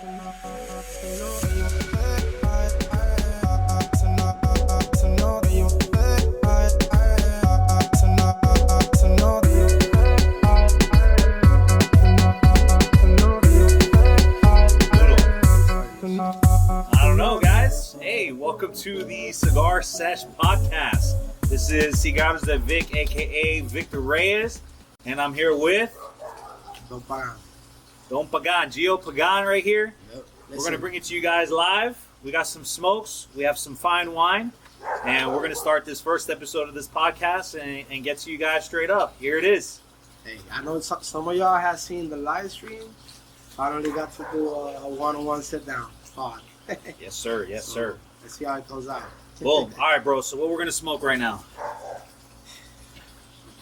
Welcome to the Cigar Sesh podcast. This is Cigarosdevic, aka Victor Reyes, and I'm here with DonPagan. Gio Pagan right here. Yep. We're going to bring it to you guys live. We got some smokes, we have some fine wine, and we're going to start this first episode of this podcast and get to you guys straight up. Here it is. Hey, I know some of y'all have seen the live stream. Finally got to do a one-on-one sit-down pod. Yes, sir. Yes, sir. Let's see how it goes out. Boom. All right, bro. So what we're going to smoke right now?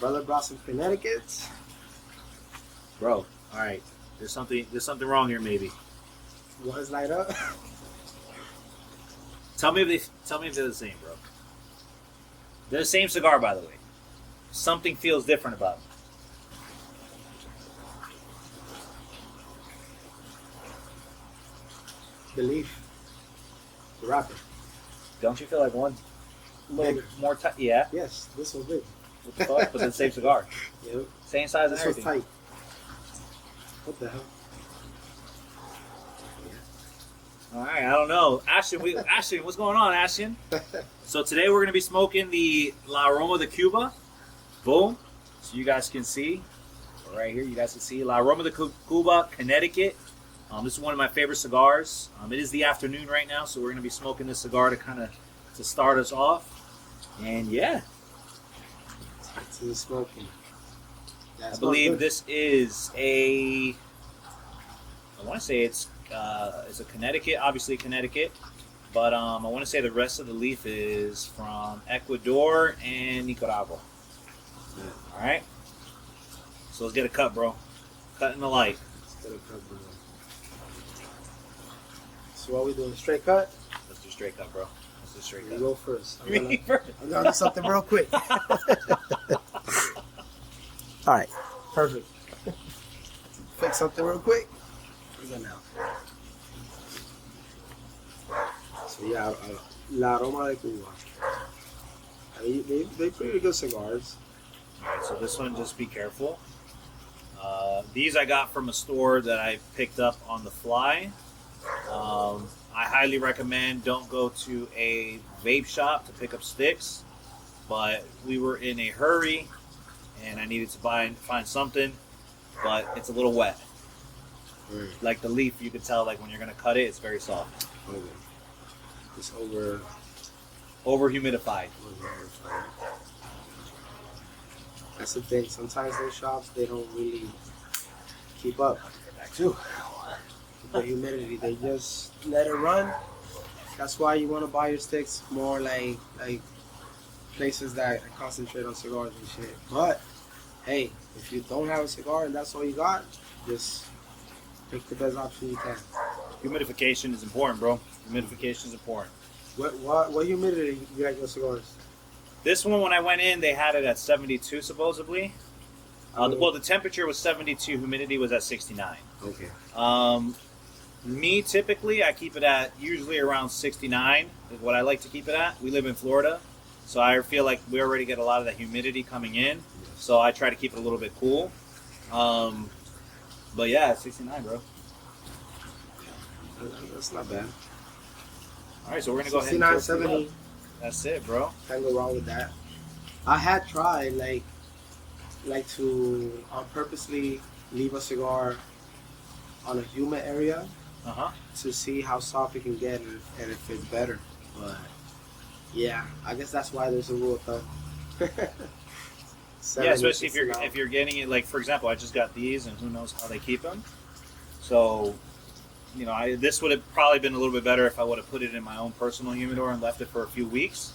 Brother brought some Connecticut's. Bro, all right. There's something wrong here, maybe. What is light up? Tell me if they're the same, bro. They're the same cigar, by the way. Something feels different about them. The leaf. The wrapper. Don't you feel like one a little bit more tight? Yeah. Yes, this one's big. What the fuck? But it's the same cigar. Yep. Same size and This one's everything. tight. What the hell? All right, I don't know. Ashton, what's going on, Ashton? So today we're going to be smoking the La Aroma de Cuba. Boom. So you guys can see. Right here, you guys can see La Aroma de Cuba, Connecticut. This is one of my favorite cigars. It is the afternoon right now, so we're going to be smoking this cigar to start us off. And yeah. To the smoking. I believe this is I want to say it's a Connecticut, obviously Connecticut, but I want to say the rest of the leaf is from Ecuador and Nicaragua. Yeah. All right. So let's get a cut, bro. Cut in the light. Let's get a cut, bro. So what are we doing? Straight cut? Let's do straight cut, bro. Let's do straight You cut. go first. I'm Me first. gonna do something real quick. All right, perfect. Fix something real quick. We go now. So yeah, La Aroma de Cuba. I mean, they're pretty good cigars. All right, so this one, just be careful. These I got from a store that I picked up on the fly. I highly recommend don't go to a vape shop to pick up sticks, but we were in a hurry and I needed to find something, but it's a little wet. Right. Like the leaf, you can tell like when you're gonna cut it, it's very soft. Okay. It's Over humidified. That's the thing. Sometimes those shops, they don't really keep up. That too. The humidity, they just let it run. That's why you want to buy your sticks more like places that concentrate on cigars and shit. But hey, if you don't have a cigar and that's all you got, just pick the best option you can. Humidification is important, bro. Humidification is important. What humidity you got your cigars? This one, when I went in, they had it at 72 supposedly. Well, the temperature was 72, humidity was at 69. Okay. Me, typically, I keep it at usually around 69 is what I like to keep it at. We live in Florida, so I feel like we already get a lot of that humidity coming in, so I try to keep it a little bit cool. But yeah, 69, bro. That's not bad. All right, so we're going to go ahead 69, and toast it 70. up. That's it, bro. Can't go wrong with that. I had tried like to purposely leave a cigar on a humid area to see how soft it can get and if it's better. But yeah, I guess that's why there's a rule of thumb. Yeah, especially if you're getting it, like for example, I just got these, and who knows how they keep them. So, you know, this would have probably been a little bit better if I would have put it in my own personal humidor and left it for a few weeks.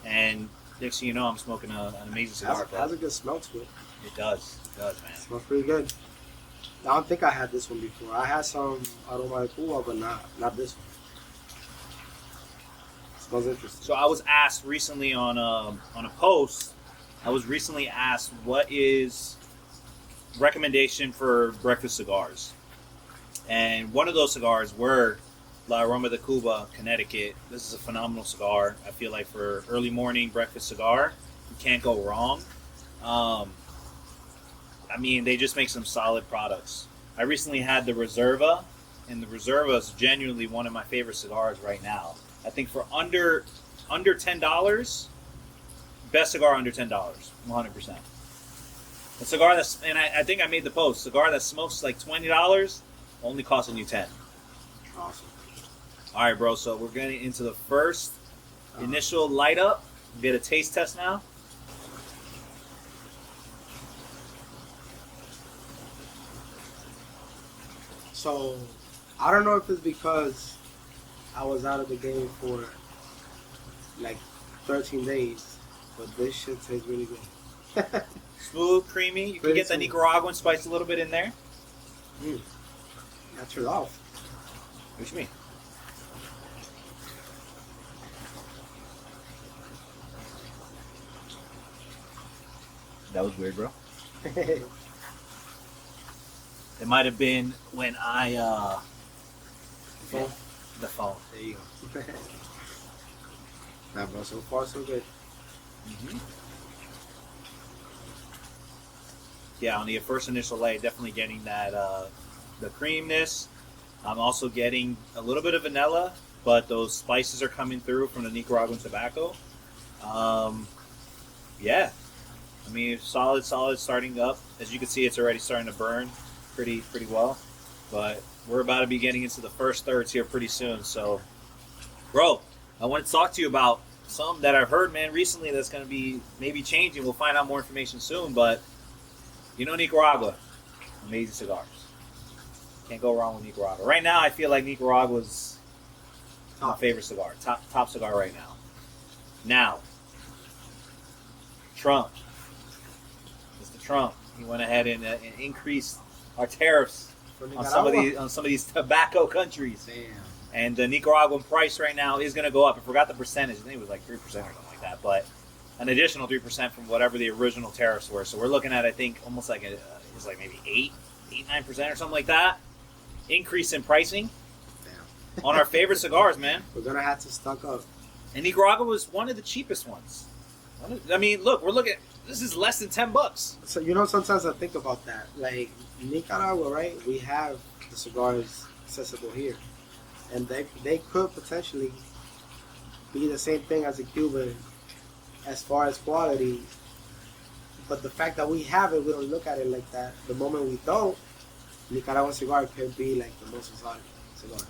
And next thing you know, I'm smoking an amazing cigar. It has a good smell to it. It does, man. It smells pretty good. I don't think I had this one before. I had some Aroma de Cuba, but not this one. It smells interesting. So I was asked recently on a post. I was recently asked what is recommendation for breakfast cigars. And one of those cigars were La Aroma de Cuba, Connecticut. This is a phenomenal cigar. I feel like for early morning breakfast cigar, you can't go wrong. I mean, they just make some solid products. I recently had the Reserva, and the Reserva is genuinely one of my favorite cigars right now. I think for under $10, best cigar under $10, 100%. A cigar that's, and I think I made the post, cigar that smokes like $20, only costing you 10. Awesome. All right, bro. So we're getting into the first initial light up. Get a taste test now. So, I don't know if it's because I was out of the game for like 13 days, but this shit tastes really good. Smooth, creamy. You can Pretty get the smooth. Nicaraguan spice a little bit in there. That's your off. What you mean? That was weird, bro. It might have been when I Phone? the phone. There you go. Nah, bro, so far so good. Mm-hmm. Yeah, on the first initial light, definitely getting that the creaminess. I'm also getting a little bit of vanilla, but those spices are coming through from the Nicaraguan tobacco. Yeah, I mean, solid starting up. As you can see, it's already starting to burn pretty well. But we're about to be getting into the first thirds here pretty soon. So, bro, I want to talk to you about something that I've heard, man, recently that's going to be maybe changing. We'll find out more information soon, but you know Nicaragua, amazing cigars. Can't go wrong with Nicaragua. Right now, I feel like Nicaragua's my favorite cigar. Top cigar right now. Now, Trump. Mr. Trump, he went ahead and increased our tariffs on some of these tobacco countries. Damn. And the Nicaraguan price right now is going to go up. I forgot the percentage. I think it was like 3% or something like that. But an additional 3% from whatever the original tariffs were. So we're looking at, I think, almost like it's like maybe 9% or something like that. Increase in pricing on our favorite cigars, man. We're going to have to stock up. And Nicaragua was one of the cheapest ones. I mean, look, we're looking. This is less than $10. So, you know, sometimes I think about that. Like, Nicaragua, right? We have the cigars accessible here. And they could potentially be the same thing as a Cuban as far as quality. But the fact that we have it, we don't look at it like that. The moment we don't, Nicaraguan cigar could be like the most exotic cigar.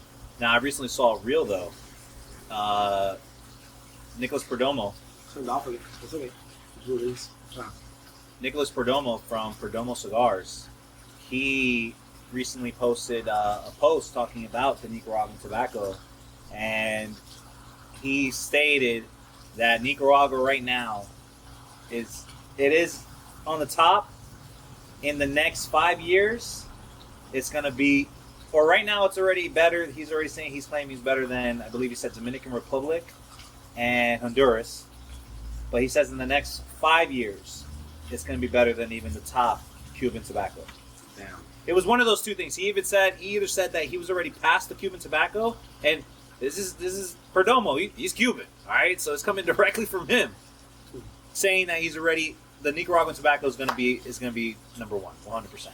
Now, I recently saw a reel, though. Nicolas Perdomo. Turned off again. It's okay. It's Nicolas Perdomo from Perdomo Cigars. He recently posted a post talking about the Nicaraguan tobacco, and he stated that Nicaragua right now is on the top. In the next 5 years, it's going to be, or right now it's already better. He's already saying he's claiming he's better than, I believe he said, Dominican Republic and Honduras. But he says in the next 5 years, it's going to be better than even the top Cuban tobacco. Damn. It was one of those two things. He either said that he was already past the Cuban tobacco, and this is Perdomo. He's Cuban, all right. So it's coming directly from him, saying that he's already, the Nicaraguan tobacco is going to be number one, 100%.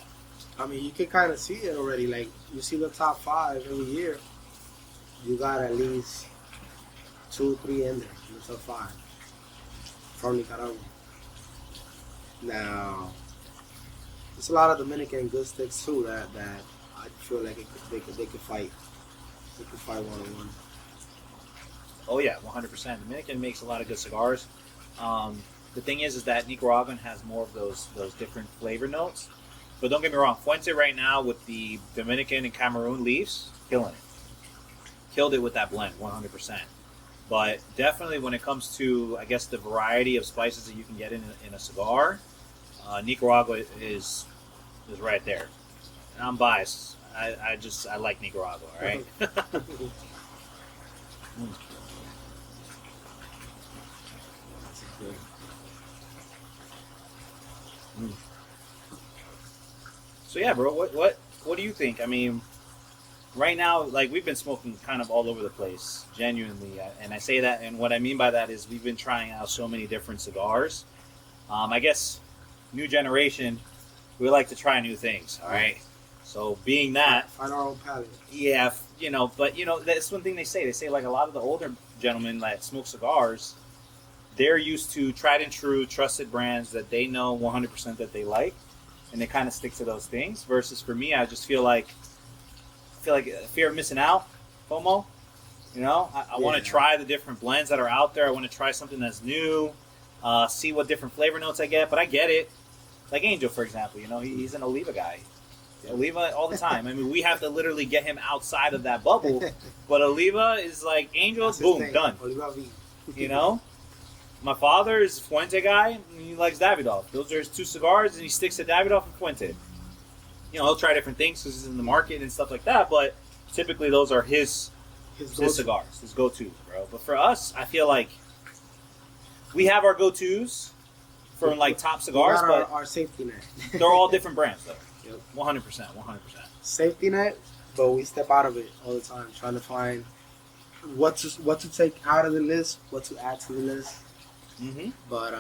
I mean, you can kind of see it already. Like, you see the top 5 every year. You got at least 2, 3 in there in the top 5 from Nicaragua. Now, there's a lot of Dominican good sticks too that I feel like they could fight. They could fight 1-on-1. Oh yeah, 100%. Dominican makes a lot of good cigars. The thing is that Nicaraguan has more of those different flavor notes. But don't get me wrong, Fuente right now with the Dominican and Cameroon leaves, killing it. Killed it with that blend, 100%. But definitely when it comes to, I guess, the variety of spices that you can get in a cigar, Nicaragua is right there. And I'm biased. I like Nicaragua, all right? So yeah, bro, what do you think? I mean, right now, like we've been smoking kind of all over the place, genuinely, and I say that, and what I mean by that is we've been trying out so many different cigars. I guess new generation, we like to try new things. All right, so being that, find our own palate. yeah, but that's one thing they say. They say like a lot of the older gentlemen that smoke cigars, they're used to tried and true, trusted brands that they know 100% that they like, and they kind of stick to those things. Versus for me, I just feel like fear of missing out, FOMO. I want to try the different blends that are out there. I want to try something that's new, see what different flavor notes I get. But I get it. Like Angel, for example, he's an Oliva guy. Oliva all the time. I mean, we have to literally get him outside of that bubble. But Oliva is like Angel, boom, done. Oliva V. My father is a Fuente guy, and he likes Davidoff. Those are his two cigars, and he sticks to Davidoff and Fuente. He'll try different things because he's in the market and stuff like that, but typically those are his cigars, his go-tos, bro. But for us, I feel like we have our go-tos from like top cigars, but our safety net. They're all different brands, though. Yep. 100%. Safety net, but we step out of it all the time, trying to find what to take out of the list, what to add to the list. Mm-hmm. But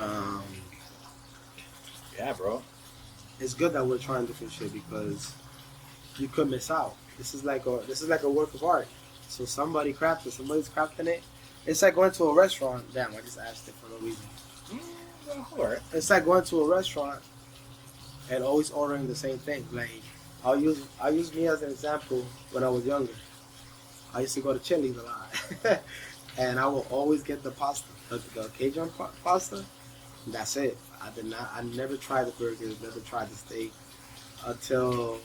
yeah, bro. It's good that we're trying different shit because you could miss out. This is like a work of art. So somebody's crafting it. It's like going to a restaurant. Damn, I just asked it for no reason. It's like going to a restaurant and always ordering the same thing. Like I'll use me as an example. When I was younger, I used to go to Chili's a lot, and I will always get the pasta, the Cajun pasta. That's it. I never tried the burgers, never tried the steak until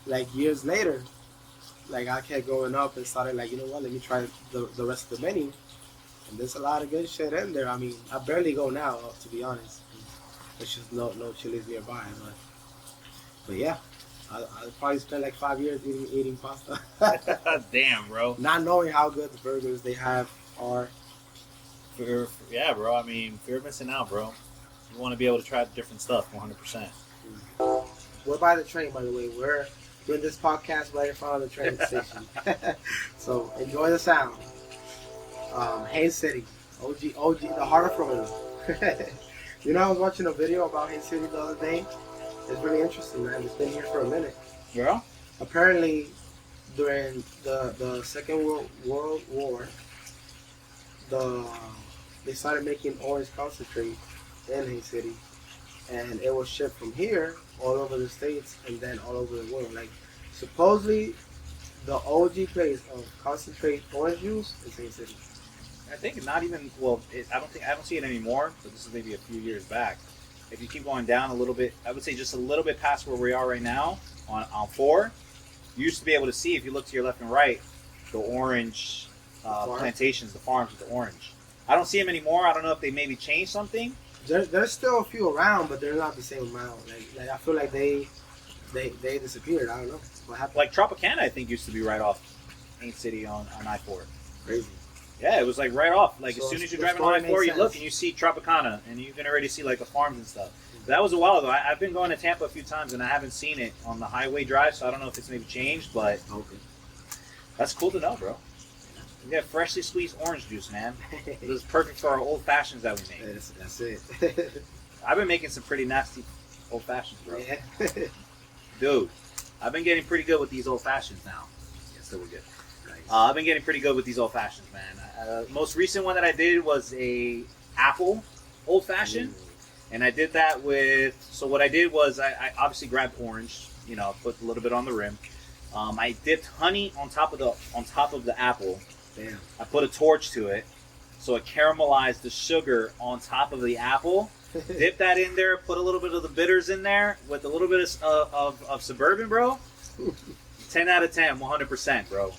like years later. Like I kept going up and started like, let me try the rest of the menu. And there's a lot of good shit in there. I mean, I barely go now, to be honest. There's just no Chili's nearby. But yeah, I probably spent like 5 years eating pasta. Damn, bro. Not knowing how good the burgers they have are. Yeah, bro. I mean, fear of missing out, bro. You want to be able to try different stuff, 100%. We're by the train, by the way. We're doing this podcast right in front of the train station. So enjoy the sound. Haines City, OG, the heart of Florida. I was watching a video about Haines City the other day. It's really interesting, man. It's been here for a minute. Yeah. Apparently, during the Second World War, they started making orange concentrate in Haines City, and it was shipped from here all over the states and then all over the world. Like supposedly, the OG place of concentrate orange juice is Haines City. I think not even. Well, I don't see it anymore. But this is maybe a few years back. If you keep going down a little bit, I would say just a little bit past where we are right now on 4. You used to be able to see, if you look to your left and right, the orange plantations, the farms with the orange. I don't see them anymore. I don't know if they maybe changed something. There's still a few around, but they're not the same amount. Like I feel like they disappeared. I don't know what happened. Like Tropicana, I think used to be right off Haines City on I-4. Crazy. Yeah, it was like right off. Like So as soon as you're the driving on story I-4, makes you look sense. and you see Tropicana, and you can already see like the farms and stuff. That was a while ago. I've been going to Tampa a few times, and I haven't seen it on the highway drive, so I don't know if it's maybe changed, but Okay. that's cool to know, bro. We got freshly squeezed orange juice, man. This is perfect for our old fashions that we make. That's it. I've been making some pretty nasty old fashions, bro. Yeah. Dude, I've been getting pretty good with these old fashions now. Yeah, so we're good. Nice. I've been getting pretty good with these old fashions, man. Most recent one that I did was a apple old fashioned, and I did that with. So what I did was I obviously grabbed orange, put a little bit on the rim. I dipped honey on top of the apple. Damn. I put a torch to it, so it caramelized the sugar on top of the apple. Dip that in there, put a little bit of the bitters in there with a little bit of Suburban, bro. 10 out of 10, 100%, bro.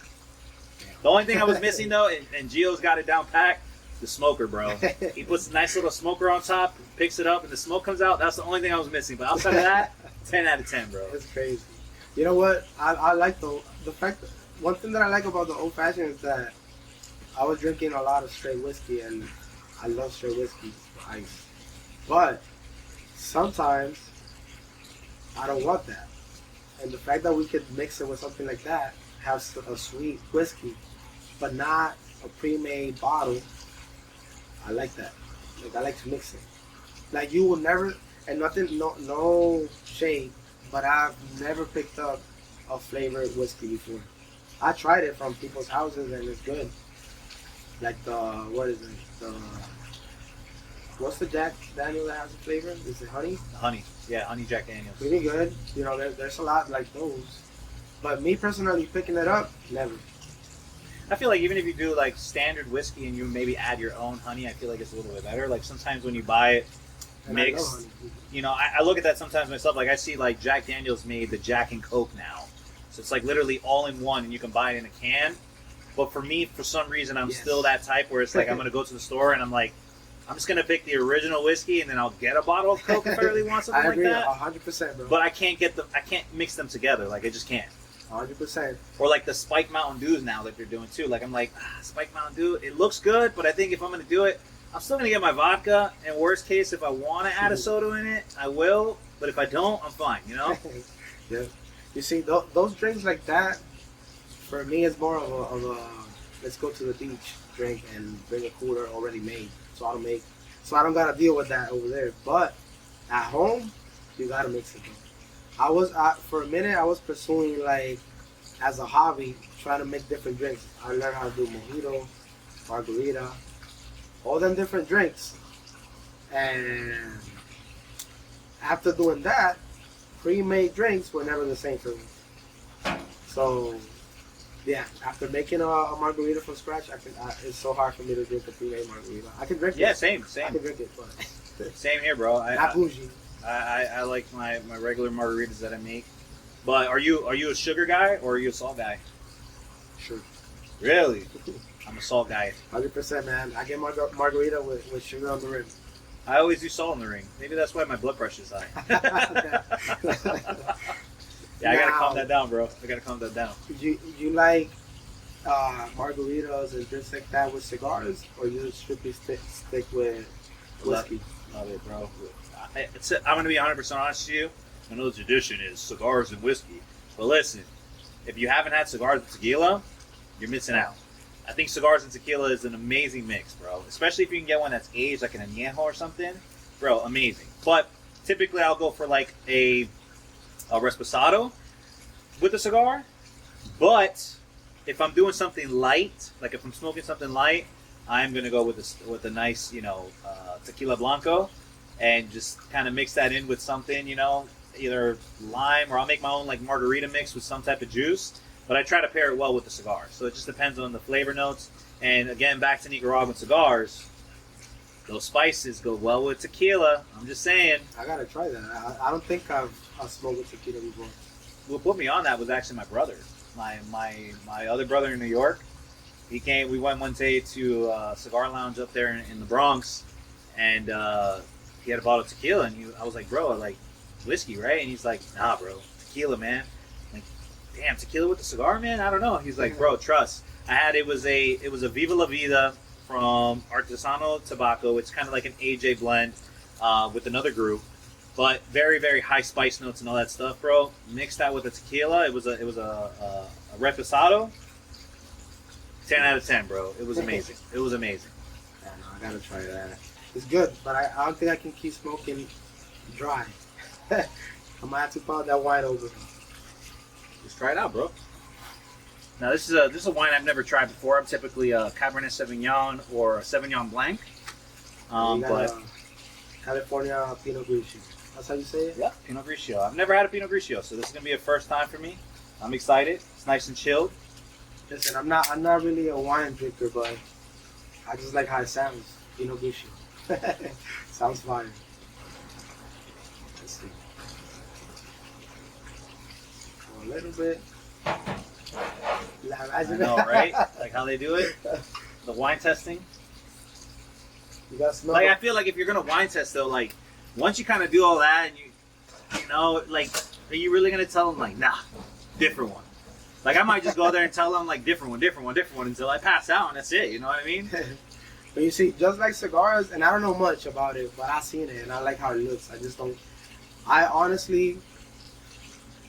The only thing I was missing, though, and Gio's got it down packed, the smoker, bro. He puts a nice little smoker on top, picks it up, and the smoke comes out. That's the only thing I was missing. But outside of that, 10 out of 10, bro. That's crazy. You know what? I like the fact that one thing that I like about the old fashioned is that I was drinking a lot of straight whiskey, and I love straight whiskey for ice. But sometimes I don't want that. And the fact that we could mix it with something like that have a sweet whiskey, but not a pre-made bottle, I like that. Like I like to mix it. Like you will never, and nothing, no shade, but I've never picked up a flavored whiskey before. I tried it from people's houses and it's good. Like what is it? What's the Jack Daniel that has a flavor? Is it honey? Honey. Yeah, honey Jack Daniels. Pretty good. You know, there's a lot like those. But me personally picking it up, never. I feel like even if you do like standard whiskey and you maybe add your own honey, I feel like it's a little bit better. Like sometimes when you buy it mixed, you know, I look at that sometimes myself. Like I see like Jack Daniels made the Jack and Coke now. So it's like literally all in one and you can buy it in a can. But for me, for some reason, I'm still that type where it's like I'm going to go to the store and I'm like, I'm just going to pick the original whiskey and then I'll get a bottle of Coke if I really want something like that. 100%, bro. But I can't mix them together. Like I just can't. 100%. Or like the Spike Mountain Dews now that they're doing too. Like I'm like, Spike Mountain Dew, it looks good, but I think if I'm going to do it, I'm still going to get my vodka. And worst case, if I want to add a soda in it, I will. But if I don't, I'm fine, you know? Yeah. You see, those drinks like that, for me, it's more of a let's go to the beach drink and bring a cooler already made. So I don't got to deal with that over there. But at home, you got to mix it, bro. For a minute, I was pursuing, like, as a hobby, trying to make different drinks. I learned how to do mojito, margarita, all them different drinks. And after doing that, pre-made drinks were never the same for me. So, yeah, after making a margarita from scratch, it's so hard for me to drink a pre-made margarita. I can drink it. Yeah, same. I can drink it, but same here, bro. not bougie. I like my regular margaritas that I make. But are you a sugar guy or are you a salt guy? Sure. Really? I'm a salt guy. 100%, man. I get my margarita with sugar on the rim. I always do salt in the ring. Maybe that's why my blood pressure is high. Yeah, I gotta calm that down, bro. I gotta calm that down. You like margaritas and drinks like that with cigars, or you strictly stick with whiskey? Love it, bro. I'm gonna be 100% honest with you. I know the tradition is cigars and whiskey, but listen, if you haven't had cigars and tequila, you're missing out. I think cigars and tequila is an amazing mix, bro. Especially if you can get one that's aged, like an añejo or something, bro. Amazing. But typically, I'll go for like a reposado with a cigar. But if I'm doing something light, like if I'm smoking something light, I'm gonna go with a nice, tequila blanco, and just kind of mix that in with something, either lime, or I'll make my own like margarita mix with some type of juice. But I try to pair it well with the cigar. So it just depends on the flavor notes. And again, back to Nicaraguan cigars, those spices go well with tequila. I'm just saying. I gotta try that. I don't think I've smoked with tequila before. What put me on that was actually my brother. My other brother in New York. He came. We went one day to a cigar lounge up there in the Bronx, and he had a bottle of tequila. And I was like, bro, I like whiskey, right? And he's like, nah, bro, tequila, man. I'm like, damn, tequila with the cigar, man? I don't know. He's like, bro, trust. It was a Viva La Vida from Artesano Tobacco. It's kind of like an AJ blend with another group, but very, very high spice notes and all that stuff, bro. Mix that with the tequila. It was a reposado. 10 out of 10, bro. It was amazing. It was amazing. I gotta try that. It's good, but I don't think I can keep smoking dry. I might have to pound that wine over. Just try it out, bro. Now this is a wine I've never tried before. I'm typically a Cabernet Sauvignon or a Sauvignon Blanc. But California Pinot Grigio. That's how you say it? Yeah, Pinot Grigio. I've never had a Pinot Grigio, so this is gonna be a first time for me. I'm excited. It's nice and chilled. Listen, I'm not really a wine drinker, but I just like how it sounds. Pinot Grigio. Sounds fire. Let's see. A little bit. I know, right? Like how they do it. The wine testing. You gotta smell. Like I feel like if you're gonna wine test though, like once you kind of do all that and like, are you really gonna tell them like, nah, different one? Like I might just go there and tell them like different one until I pass out and that's it. You know what I mean? But you see, just like cigars, and I don't know much about it, but I've seen it and I like how it looks. I honestly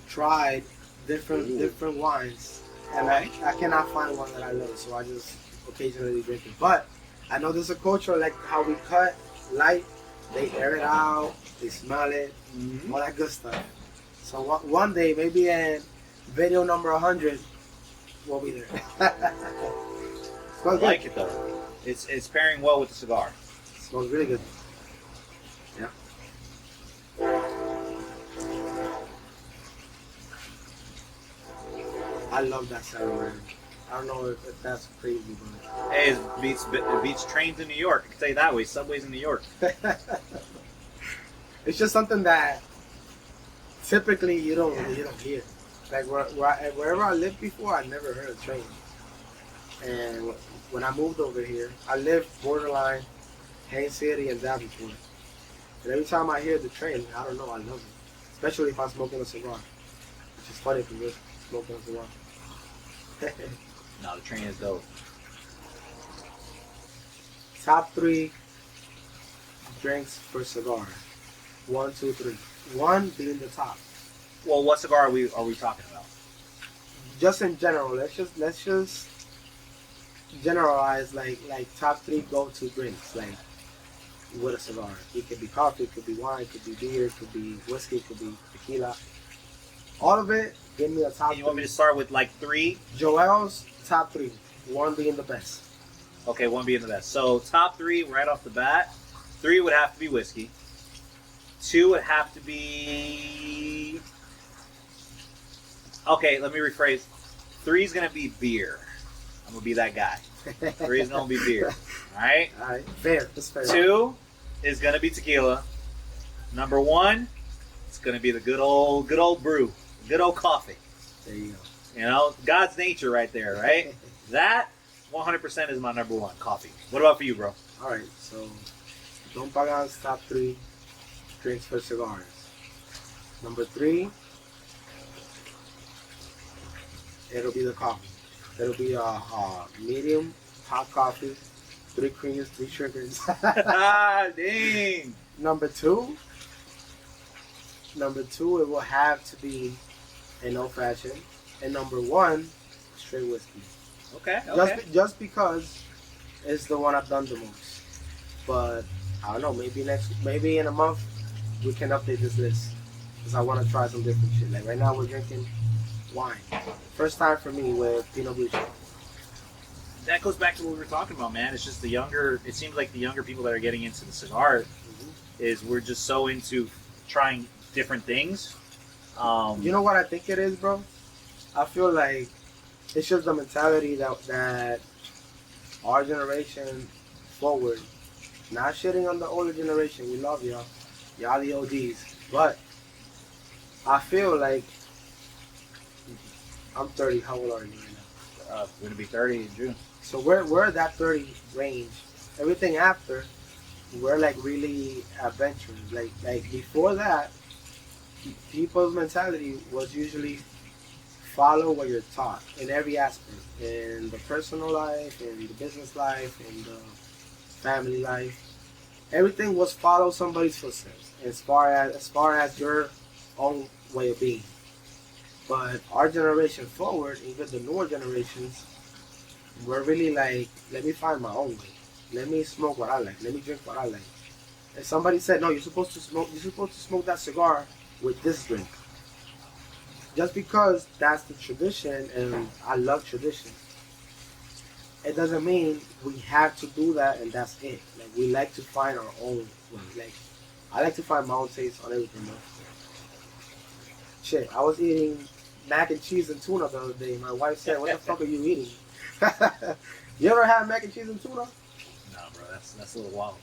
tried different wines and I cannot find one that I love, so I just occasionally drink it. But I know there's a culture like how we cut light, they air it out, they smell it, all that good stuff. So one day, maybe in video number 100, we'll be there. I like it though. It's pairing well with the cigar. It smells really good. Yeah. I love that sound, man. I don't know if that's crazy, but Hey, it beats trains in New York. I can tell you that way. Subways in New York. it's just something that typically you don't hear. Like wherever I lived before, I never heard a train. And when I moved over here, I lived borderline Haines City and Davenport. And every time I hear the train, I don't know, I love it. Especially if I'm smoking a cigar. Which is funny for me, smoking a cigar. No, the train is dope. Top 3 drinks for cigars. 1, 2, 3. 1 being the top. Well, what cigar are we talking about? Just in general, let's just generalize like top 3 go-to drinks like with a cigar. It could be coffee, it could be wine, it could be beer, it could be whiskey, it could be tequila. All of it, give me a top 3. You want me to start with like 3? Joel's top 3. 1 being the best. Okay, 1 being the best. So top 3 right off the bat. 3 would have to be whiskey. 2 would have to be. Okay, let me rephrase. 3 is gonna be beer. I'm gonna be that guy. 3 is gonna be beer. All right. All right. Fair. That's fair. 2 is gonna be tequila. Number 1, it's gonna be the good old brew, good old coffee. There you go. You know, God's nature right there, right? That 100% is my number 1, coffee. What about for you, bro? All right. So, DonPagan's top 3 drinks for cigars. Number 3, it'll be the coffee. It'll be a medium hot coffee, 3 creams, 3 sugars. Dang. Number 2, it will have to be an old fashioned, and number 1, straight whiskey. Okay. Just because it's the one I've done the most. But I don't know. Maybe in a month we can update this list because I want to try some different shit. Like right now we're drinking wine. First time for me with Pinot Grigio. That goes back to what we were talking about, man. It's just it seems like the younger people that are getting into the cigar is we're just so into trying different things. You know what I think it is, bro? I feel like it's just the mentality that our generation forward, not shitting on the older generation. We love y'all. Y'all the OGs. But I feel like I'm 30. How old are you right now? We're going to be 30 in June. So we're at that 30 range. Everything after, we're like really adventurous. Like before that, people's mentality was usually follow what you're taught in every aspect, in the personal life, in the business life, in the family life. Everything was follow somebody's footsteps as far as your own way of being. But our generation forward, even the newer generations, we're really like, let me find my own way. Let me smoke what I like. Let me drink what I like. If somebody said, no, you're supposed to smoke that cigar with this drink. Just because that's the tradition, and I love tradition, it doesn't mean we have to do that and that's it. Like, we like to find our own way. Like, I like to find my own taste on everything, man. Shit, I was eating mac and cheese and tuna the other day. My wife said, what the fuck are you eating? You ever had mac and cheese and tuna? No, bro, that's a little wild.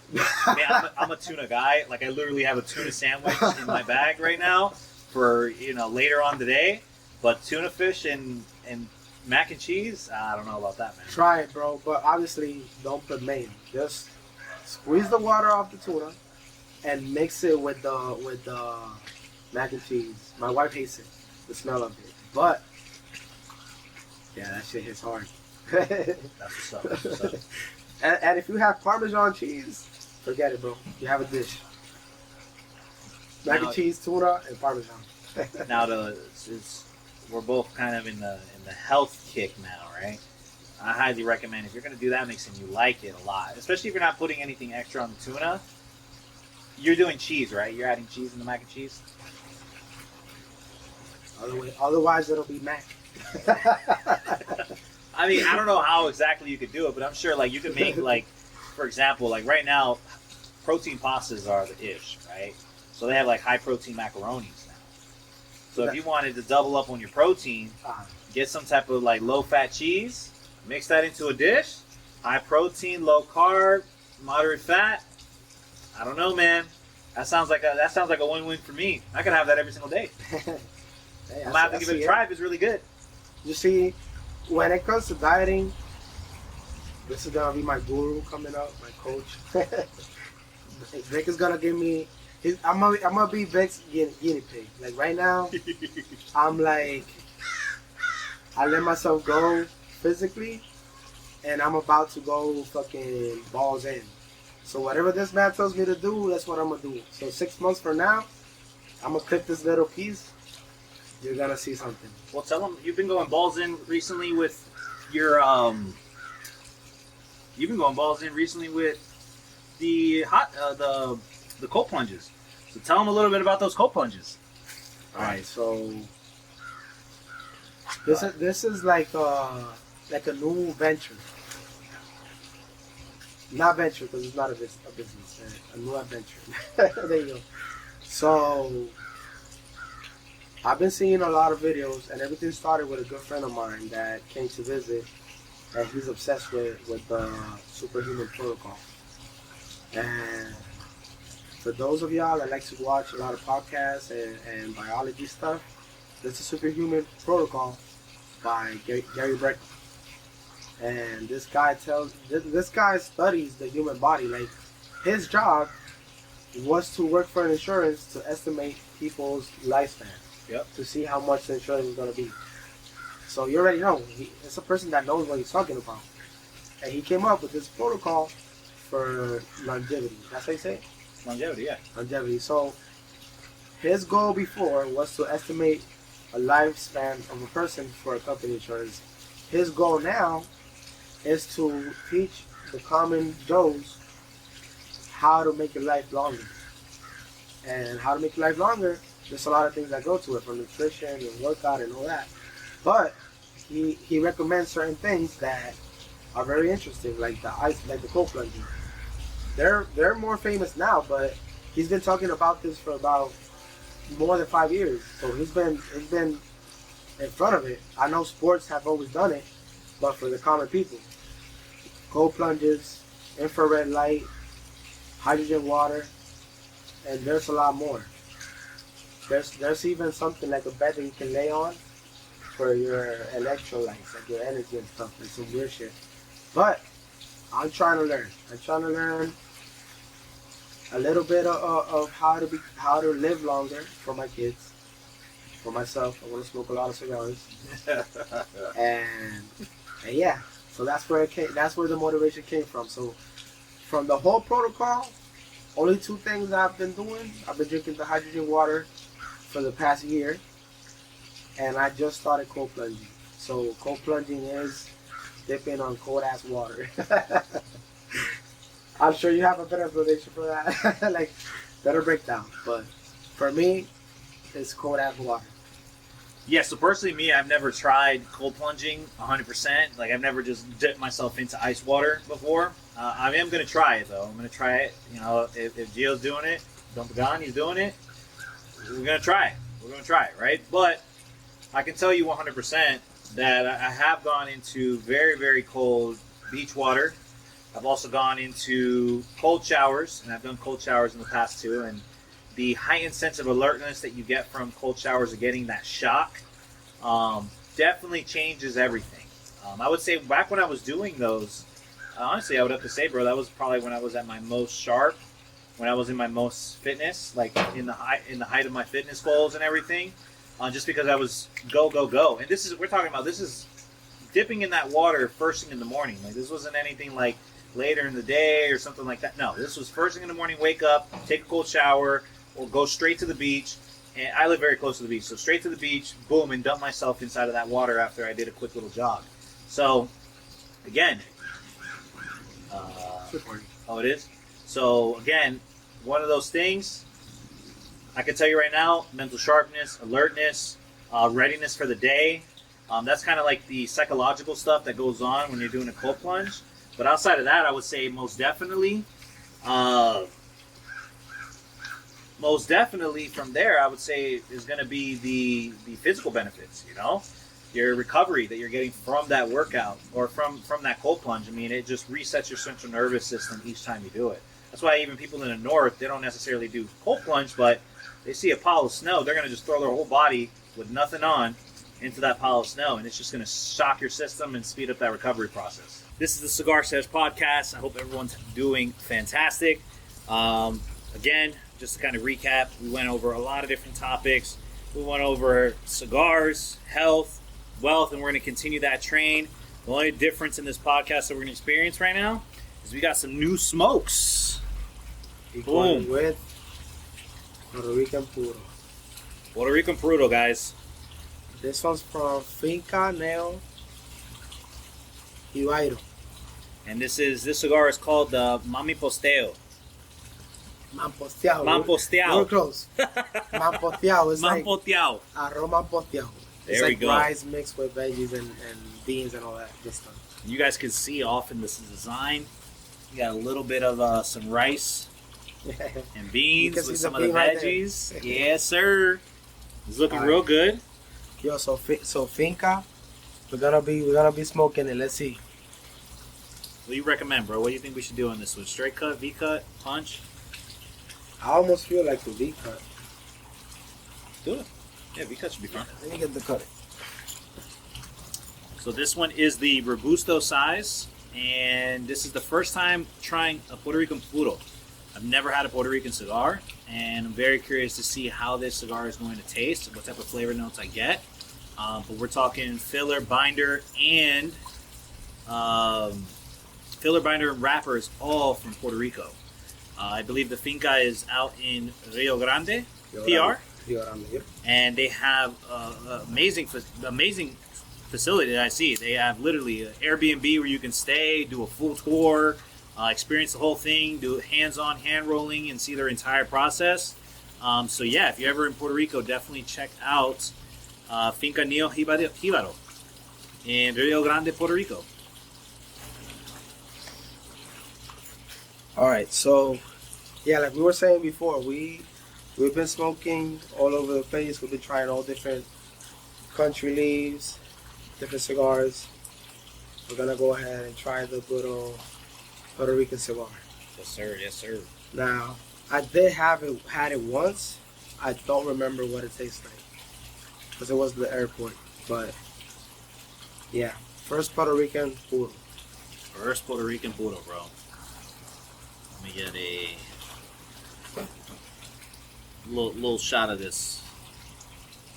I mean, I'm a tuna guy. Like, I literally have a tuna sandwich in my bag right now for, later on today. But tuna fish and mac and cheese, I don't know about that, man. Try it, bro. But obviously, don't put mayo. Just squeeze the water off the tuna and mix it with the mac and cheese. My wife hates it, the smell of it. But yeah, that shit hits hard. That's what's up. And if you have Parmesan cheese, forget it, bro. You have a dish. Mac and cheese, tuna, and Parmesan. Now, we're both kind of in the health kick now, right? I highly recommend if you're going to do that mix and you like it a lot, especially if you're not putting anything extra on the tuna. You're doing cheese, right? You're adding cheese in the mac and cheese. Otherwise, it'll be mac. I mean, I don't know how exactly you could do it, but I'm sure like you could make like, for example, like right now, protein pastas are the ish, right? So they have like high protein macaronis now. So if you wanted to double up on your protein, get some type of like low fat cheese, mix that into a dish, high protein, low carb, moderate fat. I don't know, man. That sounds like a win-win for me. I could have that every single day. Hey, I'm gonna have to give it a try if it's really good. You see, when it comes to dieting, this is gonna be my guru coming up, my coach. Vic is gonna give me. I'm gonna be Vic's guinea pig. Like right now, I'm like, I let myself go physically, and I'm about to go fucking balls in. So whatever this man tells me to do, that's what I'm gonna do. So 6 months from now, I'm gonna clip this little piece. You're gonna see something. Well, tell them you've been going balls in recently with your You've been going balls in recently with the the cold plunges. So tell them a little bit about those cold plunges. All right, so this is like a new venture. Not venture because it's not a business. A new adventure. There you go. So I've been seeing a lot of videos, and everything started with a good friend of mine that came to visit, and he's obsessed with the superhuman protocol. And for those of y'all that like to watch a lot of podcasts and biology stuff, this is Superhuman Protocol by Gary Brecker. And this guy studies the human body. Like, his job was to work for an insurance to estimate people's lifespan. Yep. To see how much the insurance is going to be. So you already know, it's a person that knows what he's talking about. And he came up with this protocol for longevity. That's how you say it? Longevity, yeah. Longevity. So his goal before was to estimate a lifespan of a person for a company insurance. His goal now is to teach the common Joes how to make your life longer. And how to make your life longer, there's a lot of things that go to it, from nutrition and workout and all that. But he recommends certain things that are very interesting, like the cold plunging. They're more famous now, but he's been talking about this for about more than 5 years. So he's been in front of it. I know sports have always done it, but for the common people, cold plunges, infrared light, hydrogen water, and there's a lot more. There's even something like a bed that you can lay on for your electrolytes, like your energy and stuff, like some weird shit. But I'm trying to learn. I'm trying to learn a little bit of how to live longer for my kids, for myself. I want to smoke a lot of cigars, and yeah. So that's where it came. That's where the motivation came from. So from the whole protocol, only 2 things I've been doing. I've been drinking the hydrogen water for the past year, and I just started cold plunging. So cold plunging is dipping on cold ass water. I'm sure you have a better explanation for that, like better breakdown. But for me, it's cold ass water. Yeah, so personally, me, I've never tried cold plunging 100%. Like, I've never just dipped myself into ice water before. I am going to try it, though. I'm going to try it. You know, if Gio's doing it, DonPagan, he's doing it, we're going to try it. We're going to try it, right? But I can tell you 100% that I have gone into very, very cold beach water. I've also gone into cold showers, and I've done cold showers in the past, too. And the heightened sense of alertness that you get from cold showers or getting that shock definitely changes everything. I would say back when I was doing those, honestly, I would have to say, bro, that was probably when I was at my most sharp, when I was in my most fitness, like in the height of my fitness goals and everything, just because I was go. And we're talking about, this is dipping in that water first thing in the morning. Like, this wasn't anything like later in the day or something like that. No, this was first thing in the morning, wake up, take a cold shower, or go straight to the beach, And I live very close to the beach, so straight to the beach, boom, and dump myself inside of that water after I did a quick little jog. So, again, oh, it is? So, again, one of those things, I can tell you right now, mental sharpness, alertness, readiness for the day. That's kind of like the psychological stuff that goes on when you're doing a cold plunge. But outside of that, I would say most definitely from there, I would say is going to be the physical benefits, you know? Your recovery that you're getting from that workout or from that cold plunge. I mean, it just resets your central nervous system each time you do it. That's why even people in the north, they don't necessarily do cold plunge, but they see a pile of snow, they're going to just throw their whole body with nothing on into that pile of snow, and it's just going to shock your system and speed up that recovery process. This is the Cigar Sesh podcast. I hope everyone's doing fantastic. Again, just to kind of recap, we went over a lot of different topics. We went over cigars, health, wealth, and we're going to continue that train. The only difference in this podcast that we're going to experience right now is we got some new smokes. Boom. With Puerto Rican Puro. Puerto Rican Puro, guys. This one's from Finca Neo Ibairo. And this cigar is called the Mami Posteo. Mamposteado. Mamposteado. We're close. Mamposteado. It's Mampoteado. like arroz mamposteado. It's There we like go. rice mixed with veggies and beans and all that good stuff. You guys can see off in this design. You got a little bit of some rice and beans with some of the veggies. Right Yes, sir. It's looking real good. Yo, so Finca, we're gonna be smoking it. Let's see. What do you recommend, bro? What do you think we should do on this one? Straight cut, V cut, punch? I almost feel like the V cut. Do it. Yeah, V cut should be fun. Let me get the cut. So this one is the Robusto size, and this is the first time trying a Puerto Rican Puro. I've never had a Puerto Rican cigar, and I'm very curious to see how this cigar is going to taste, what type of flavor notes I get. But we're talking filler, binder, and wrappers, all from Puerto Rico. I believe the finca is out in Rio Grande, PR, and they have amazing facility that I see. They have literally an Airbnb where you can stay, do a full tour, experience the whole thing, do hands-on hand rolling, and see their entire process. So yeah, if you're ever in Puerto Rico, definitely check out Finca Neo Jíbaro in Rio Grande, Puerto Rico. All right, so yeah, like we were saying before, we've been smoking all over the place. We've been trying all different country leaves, different cigars. We're gonna go ahead and try the good old Puerto Rican cigar. Yes, sir. Yes, sir. Now, I did had it once. I don't remember what it tastes like because it was the airport. But yeah, first Puerto Rican Puro. First Puerto Rican Puro, bro. Let me get a little shot of this.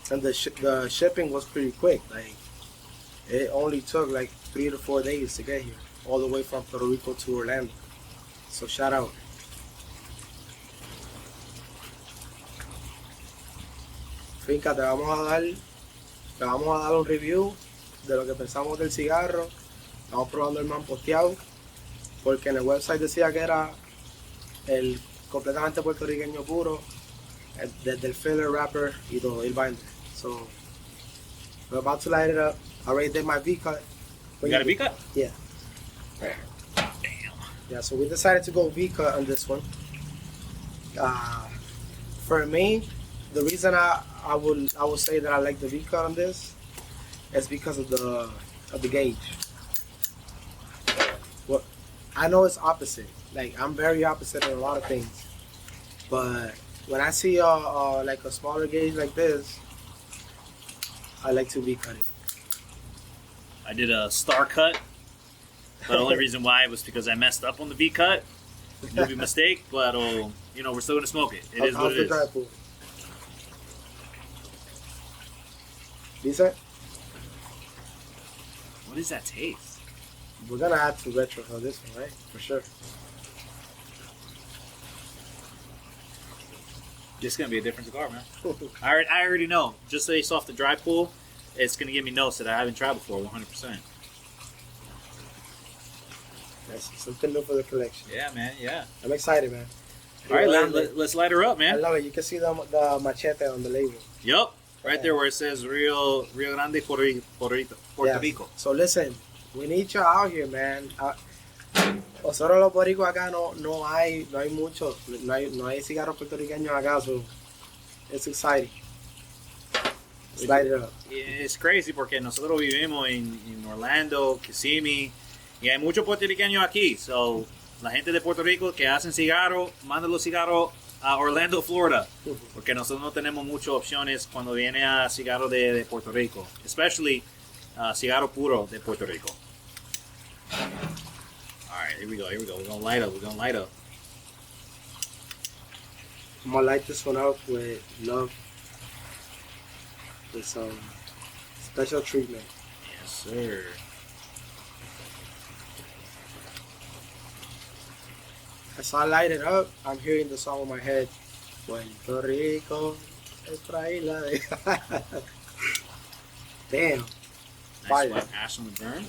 And the shipping was pretty quick. Like, it only took like 3 to 4 days to get here, all the way from Puerto Rico to Orlando. So shout out. Finca, te vamos a dar un review de lo que pensamos del cigarro. Estamos probando el mamposteado, porque en el website decía que era el completamente puertorriqueño puro, desde el filler, wrapper y todo, el binder. So we're about to light it up. I already did my V cut. You got a V cut? Yeah. Damn. Yeah, so we decided to go V cut on this one. For me, the reason I would say that I like the V cut on this is because of the gauge. Well, I know it's opposite. Like, I'm very opposite in a lot of things, but when I see like a smaller gauge like this, I like to V cut it. I did a star cut, but the only reason why was because I messed up on the V cut. Maybe a mistake, but you know, we're still gonna smoke it. It is what it is. Decent? What is that taste? We're gonna add some retro for this one, right? For sure. This is gonna be a different cigar, man. I already know. Just based off the dry pull, it's gonna give me notes that I haven't tried before, 100%. That's something new for the collection. Yeah, man. Yeah. I'm excited, man. All right, let's light her up, I man. love it. You can see the machete on the label. Yup. Right there where it says Rio Grande, Puerto Yeah. Rico. So listen, we need you out here, man. Nosotros los boricuas acá no hay mucho, no hay cigarros puertorriqueños acá, so it's exciting. Let's light it up. Es crazy porque nosotros vivimos en Orlando, Kissimmee, y hay muchos puertorriqueños aquí. So, la gente de Puerto Rico que hacen cigarros, mandan los cigarros a Orlando, Florida. Porque nosotros no tenemos muchas opciones cuando viene a cigarro de Puerto Rico. Especially cigarro puro de Puerto Rico. Alright, here we go. We're gonna light up. I'm gonna light this one up with love, with some special treatment. Yes, sir. As I light it up, I'm hearing the song in my head. Puerto Rico, es traíla de... Damn. Nice Fire. wet ash on the burn.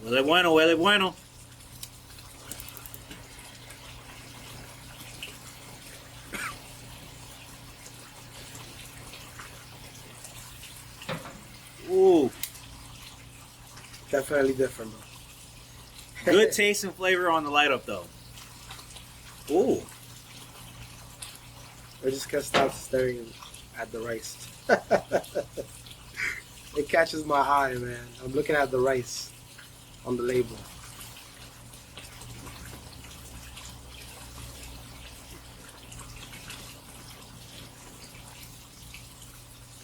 Huele bueno, huele bueno. Ooh, Definitely different, bro. good taste and flavor on the light up though. Ooh, I just can't stop staring at the rice. It catches my eye, man. I'm looking at the rice on the label.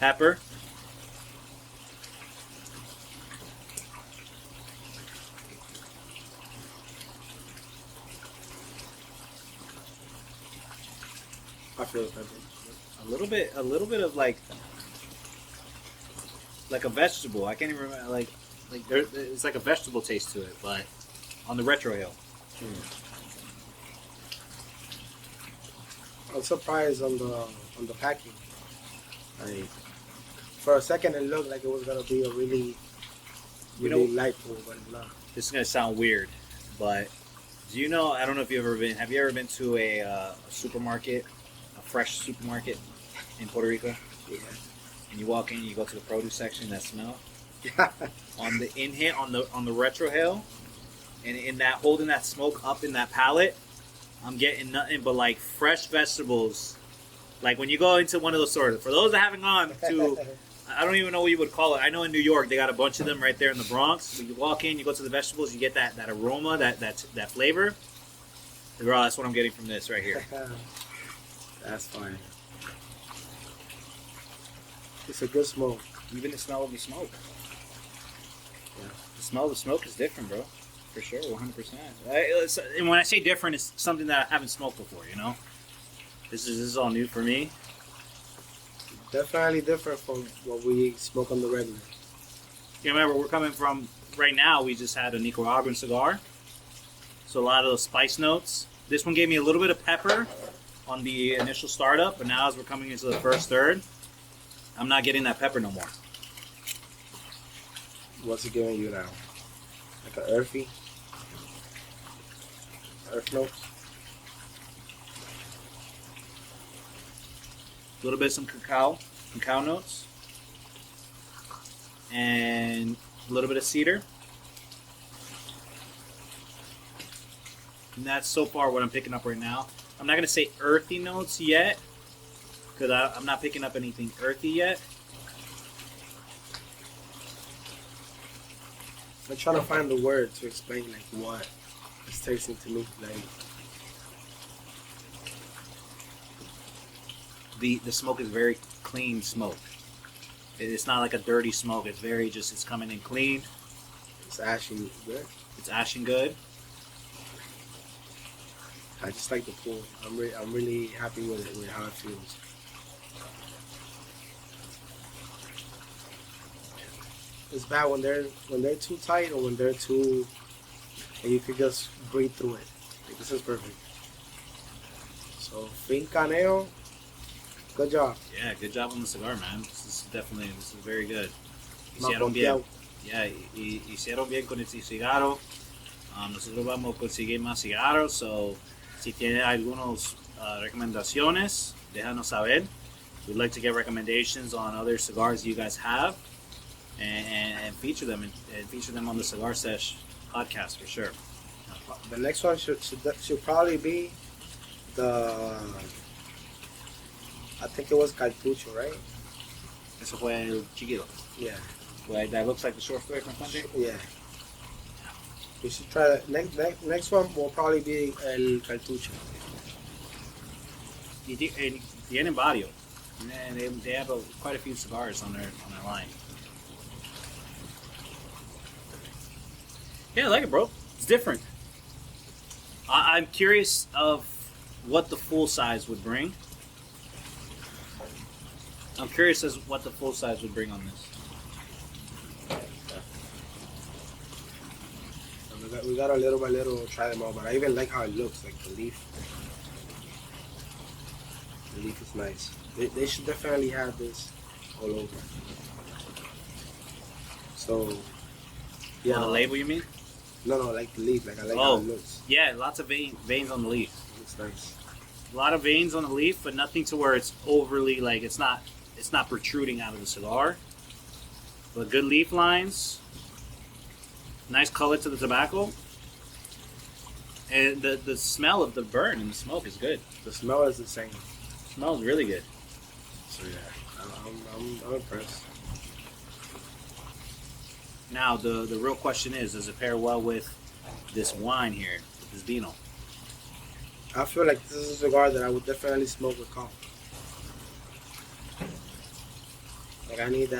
pepper. I feel the pepper. A little bit of like a vegetable. I can't even remember. Like it's like a vegetable taste to it, but on the retro hill. I'm surprised on the packing. Like, for a second, it looked like it was gonna be a really light pull, but it's not. This is gonna sound weird, but do you know? I don't know if you've ever been. Have you ever been to a supermarket, a fresh supermarket in Puerto Rico? Yeah. And you walk in, you go to the produce section. That smell on the inhale on the retro hill, and in that holding that smoke up in that palate, I'm getting nothing but like fresh vegetables. Like when you go into one of those stores. For those that haven't gone to, I don't even know what you would call it. I know in New York they got a bunch of them right there in the Bronx. When you walk in, you go to the vegetables, you get that aroma, that flavor. Bro, that's what I'm getting from this right here. That's fine. It's a good smoke. Even the smell of the smoke. Yeah. The smell of the smoke is different, bro. For sure, 100%. And when I say different, it's something that I haven't smoked before, you know? This is all new for me. Definitely different from what we smoke on the regular. You remember, we're coming from, right now, we just had a Nicaraguan cigar. So a lot of those spice notes. This one gave me a little bit of pepper on the initial startup, but now as we're coming into the first third, I'm not getting that pepper no more. What's it giving you now? Like an earth note? A little bit of some cacao notes, and a little bit of cedar. And that's so far what I'm picking up right now. I'm not going to say earthy notes yet, because I'm not picking up anything earthy yet. I'm trying to find the word to explain like what it's tasting to me. Like the smoke is very clean smoke. It's not like a dirty smoke. It's very it's coming in clean. it's ashing good. It's ashing good. I just like the pull. I'm really happy with it, with how it feels. It's bad when they're too tight or when they're too, and you could just breathe through it. Like, this is perfect. So, Finca Neo, good job. Yeah, good job on the cigar, man. This is very good. Más Hicieron bien. pompeado. Yeah, hicieron bien con el cigarro. Nosotros vamos a conseguir más cigarros. So, si tiene algunas recomendaciones, déjanos saber. We'd like to get recommendations on other cigars you guys have, and feature them on the Cigar Sesh podcast for sure. The next one should probably be the, I think it was Cartucho, right? Eso fue el chiquito. Yeah. Well, that looks like the short story from Fuente. Yeah. We should try that. Next one will probably be el Cartucho. Y tienen varios. And they have quite a few cigars on their line. Yeah, I like it, bro. It's different. I'm curious of what the full size would bring. I'm curious as what the full size would bring on this. We got a little by little try them all, but I even like how it looks, like the leaf. The leaf is nice. They should definitely have this all over. So, Yeah, the label, you mean? No, like the leaf. Like I like how it looks. Yeah, lots of veins on the leaf. It looks nice. A lot of veins on the leaf, but nothing to where it's overly like it's not protruding out of the cigar. But good leaf lines, nice color to the tobacco, and the smell of the burn and the smoke is good. The smell is the same. It smells really good. So yeah, I'm impressed. Now the real question is, does it pair well with this wine here, this vino? I feel like this is a cigar that I would definitely smoke with coffee. Like I need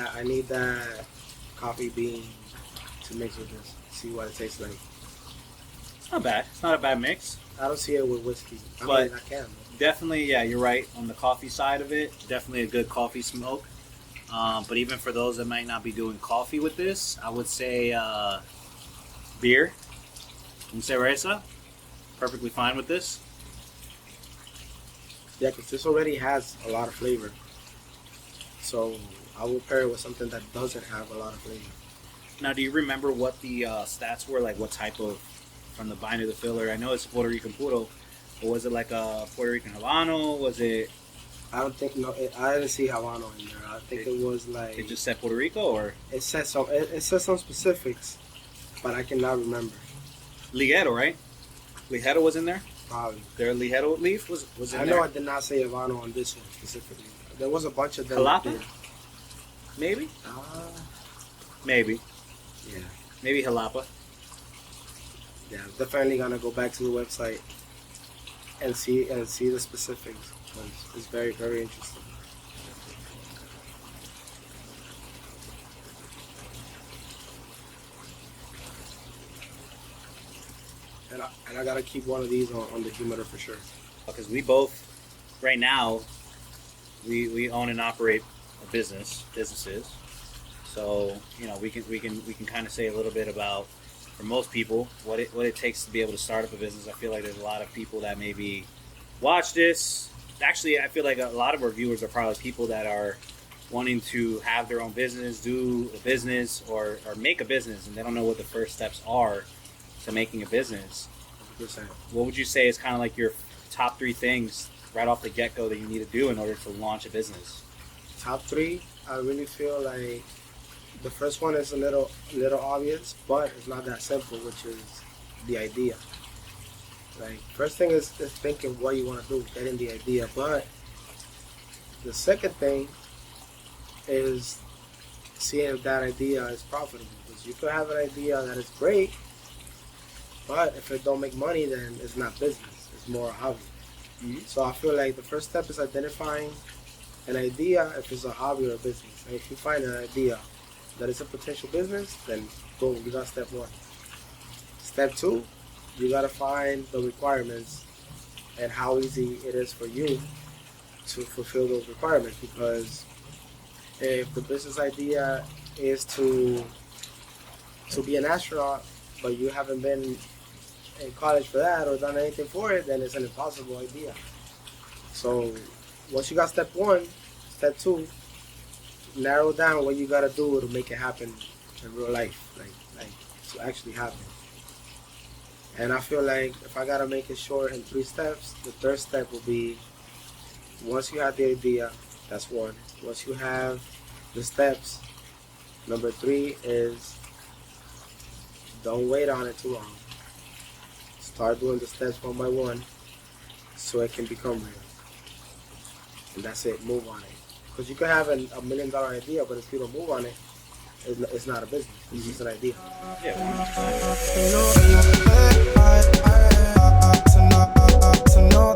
that coffee bean to mix with this. See what it tastes like. It's not bad. It's not a bad mix. I don't see it with whiskey. I But- mean, I can. Definitely, yeah, you're right on the coffee side of it. Definitely a good coffee smoke. But even for those that might not be doing coffee with this, I would say beer and cerveza, perfectly fine with this. Yeah, because this already has a lot of flavor. So I will pair it with something that doesn't have a lot of flavor. Now, do you remember what the stats were? Like what type of, from the binder to the filler? I know it's Puerto Rican Puro, but was it like a Puerto Rican Habano? Was it? I don't think I didn't see Habano in there. I think it was like It just said Puerto Rico, or it says some specifics, but I cannot remember. Ligero, right? Ligero was in there. Probably. Their Ligero leaf was in I there. know I did not say Habano on this one specifically. There was a bunch of them. Jalapa? There. Maybe. Maybe. Yeah. Maybe Jalapa. Yeah, definitely gonna go back to the website and see the specifics. It's very, very interesting. And I gotta keep one of these on the humidor for sure. Because we both, right now, we own and operate businesses. So we can kind of say a little bit about, for most people, what it takes to be able to start up a business. I feel like there's a lot of people that maybe watch this. Actually, I feel like a lot of our viewers are probably people that are wanting to have their own business, do a business, or make a business, and they don't know what the first steps are to making a business. 100%. What would you say is kind of like your top 3 things right off the get-go that you need to do in order to launch a business? Top 3, I really feel like the first one is a little obvious, but it's not that simple, which is the idea. Like, first thing is thinking what you want to do, getting the idea. But the second thing is seeing if that idea is profitable. Because you could have an idea that is great, but if it don't make money, then it's not business. It's more a hobby. Mm-hmm. So I feel like the first step is identifying an idea, if it's a hobby or a business. And if you find an idea that is a potential business, then boom, you got step 1. Step 2, you gotta find the requirements and how easy it is for you to fulfill those requirements. Because if the business idea is to be an astronaut, but you haven't been in college for that or done anything for it, then it's an impossible idea. So once you got step 1, step 2, narrow down what you gotta do to make it happen in real life, like to actually happen. And I feel like if I gotta make it short in 3 steps, the third step will be once you have the idea, that's 1. Once you have the steps, number 3 is don't wait on it too long. Start doing the steps one by one so it can become real. And that's it, move on it. Because you can have a $1 million idea, but if you don't move on it, it's not a business. It's just an idea. To know